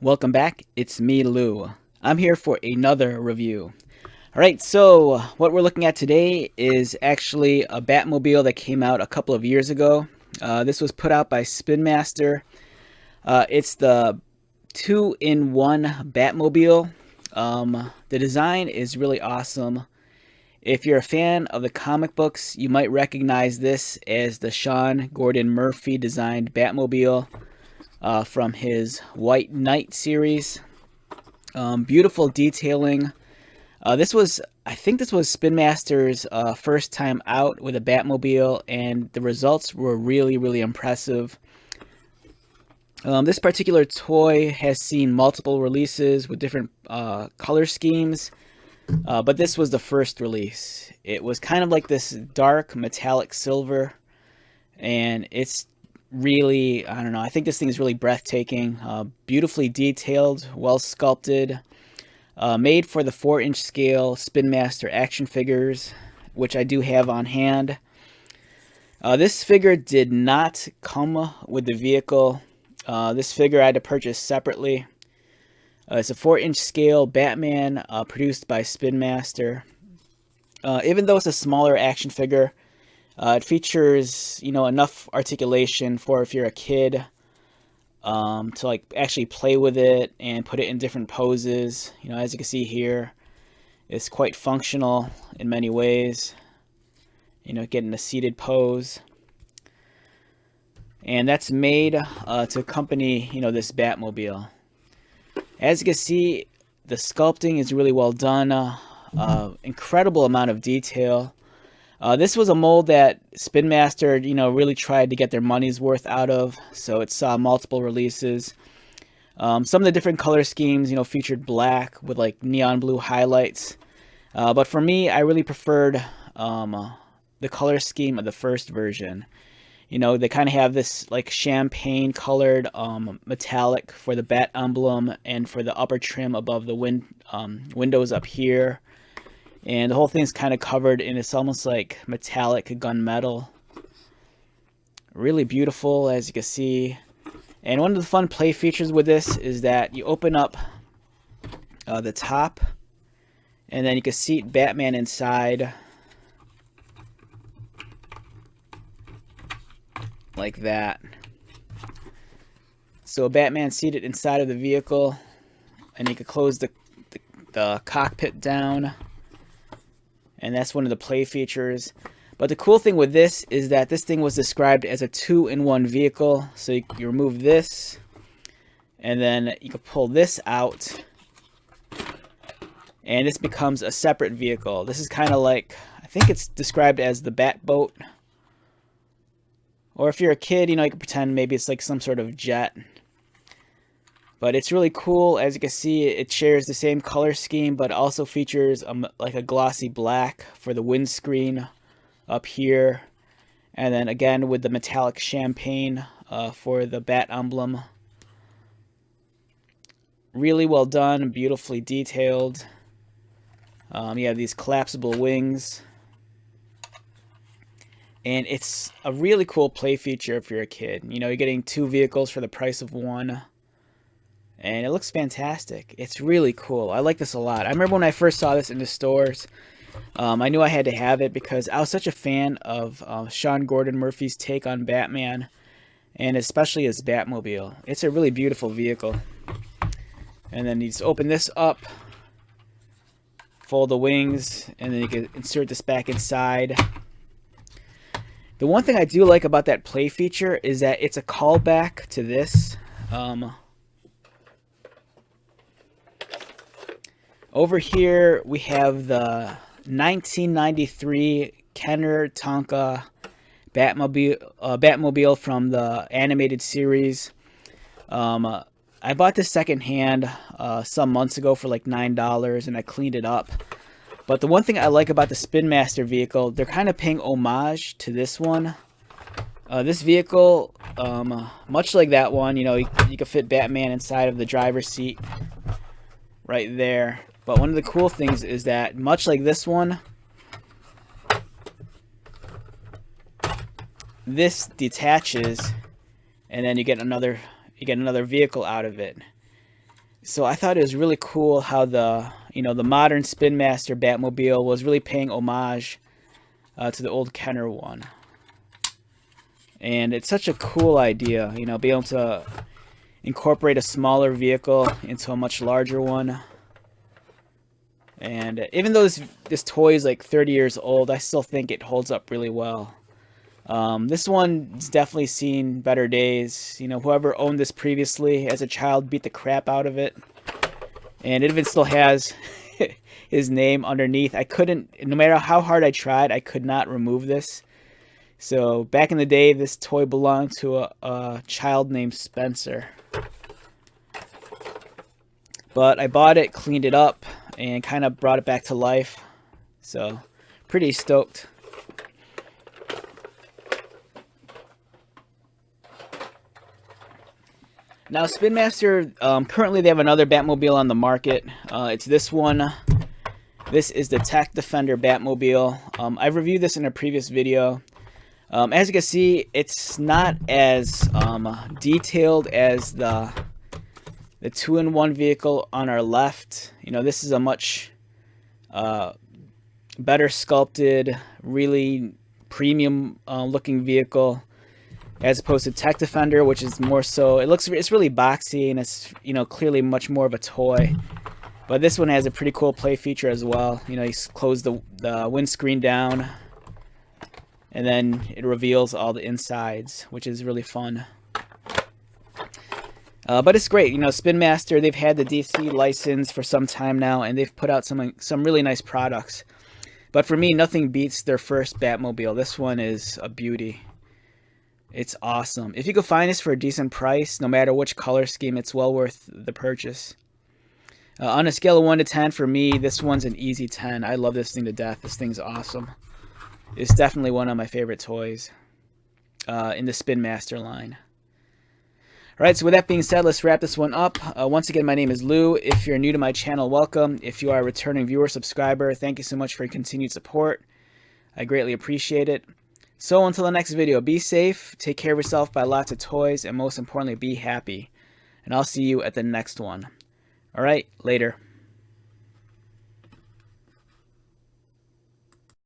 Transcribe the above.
Welcome back, it's me, Lou. I'm here for another review. Alright, so what we're looking at today is actually a Batmobile that came out a couple of years ago. This was put out by Spin Master. It's the 2-in-1 Batmobile. The design is really awesome. If you're a fan of the comic books, you might recognize this as the Sean Gordon Murphy designed Batmobile from his White Knight series. Beautiful detailing. I think this was Spin Master's first time out with a Batmobile, and the results were really impressive. This particular toy has seen multiple releases with different color schemes, but this was the first release. It was kind of like this dark metallic silver, and it's really, I don't know, I think this thing is really breathtaking. Beautifully detailed, well sculpted, made for the 4-inch scale Spin Master action figures, which I do have on hand. This figure did not come with the vehicle. This figure I had to purchase separately. It's a 4-inch scale Batman produced by Spin Master. Even though it's a smaller action figure, it features, enough articulation for if you're a kid to like actually play with it and put it in different poses. As you can see here, it's quite functional in many ways. Getting a seated pose. And that's made to accompany, this Batmobile. As you can see, the sculpting is really well done. Incredible amount of detail. This was a mold that Spin Master, really tried to get their money's worth out of, so it saw multiple releases. Some of the different color schemes, featured black with like neon blue highlights. But for me, I really preferred the color scheme of the first version. They kind of have this like champagne colored metallic for the bat emblem and for the upper trim above the windows up here. And the whole thing's kind of covered in this almost like metallic gunmetal. Really beautiful, as you can see. And one of the fun play features with this is that you open up the top, and then you can seat Batman inside. Like that. So Batman seated inside of the vehicle, and you can close the cockpit down. And that's one of the play features. But the cool thing with this is that this thing was described as a 2-in-1 vehicle. So you remove this, and then you can pull this out, and this becomes a separate vehicle. This is kind of like, I think it's described as the Batboat. Or if you're a kid, you can pretend maybe it's like some sort of jet. But it's really cool. As you can see, it shares the same color scheme, but also features like a glossy black for the windscreen up here. And then again with the metallic champagne for the bat emblem. Really well done, beautifully detailed. You have these collapsible wings. And it's a really cool play feature if you're a kid. You're getting 2 vehicles for the price of 1. And it looks fantastic. It's really cool. I like this a lot. I remember when I first saw this in the stores, I knew I had to have it because I was such a fan of Sean Gordon Murphy's take on Batman, and especially his Batmobile. It's a really beautiful vehicle. And then you just open this up, fold the wings, and then you can insert this back inside. The one thing I do like about that play feature is that it's a callback to this. Over here we have the 1993 Kenner Tonka Batmobile from the animated series. I bought this secondhand some months ago for like $9, and I cleaned it up. But the one thing I like about the Spin Master vehicle, they're kind of paying homage to this one. This vehicle, much like that one, you can fit Batman inside of the driver's seat right there. But one of the cool things is that, much like this one, this detaches, and then you get another vehicle out of it. So I thought it was really cool how the modern Spin Master Batmobile was really paying homage to the old Kenner one. And it's such a cool idea, be able to incorporate a smaller vehicle into a much larger one. And even though this toy is like 30 years old, I still think it holds up really well. This one's definitely seen better days. Whoever owned this previously as a child beat the crap out of it. And it even still has his name underneath. I couldn't, no matter how hard I tried, I could not remove this. So back in the day, this toy belonged to a child named Spencer. But I bought it, cleaned it up, and kind of brought it back to life. So pretty stoked. Now, Spin Master, currently they have another Batmobile on the market. It's this one. This is the Tech Defender Batmobile. I've reviewed this in a previous video. As you can see, it's not as detailed as the 2-in-1 vehicle on our left. This is a much better sculpted, really premium looking vehicle, as opposed to Tech Defender, which is more so, it's really boxy, and it's clearly much more of a toy. But this one has a pretty cool play feature as well. You close the windscreen down, and then it reveals all the insides, which is really fun. But it's great. Spin Master, they've had the DC license for some time now, and they've put out some really nice products. But for me, nothing beats their first Batmobile. This one is a beauty. It's awesome. If you could find this for a decent price, no matter which color scheme, it's well worth the purchase. On a scale of 1 to 10, for me, this one's an easy 10. I love this thing to death. This thing's awesome. It's definitely one of my favorite toys in the Spin Master line. Alright, so with that being said, let's wrap this one up. Once again, my name is Lou. If you're new to my channel, welcome. If you are a returning viewer, subscriber, thank you so much for your continued support. I greatly appreciate it. So until the next video, be safe, take care of yourself, buy lots of toys, and most importantly, be happy. And I'll see you at the next one. Alright, later.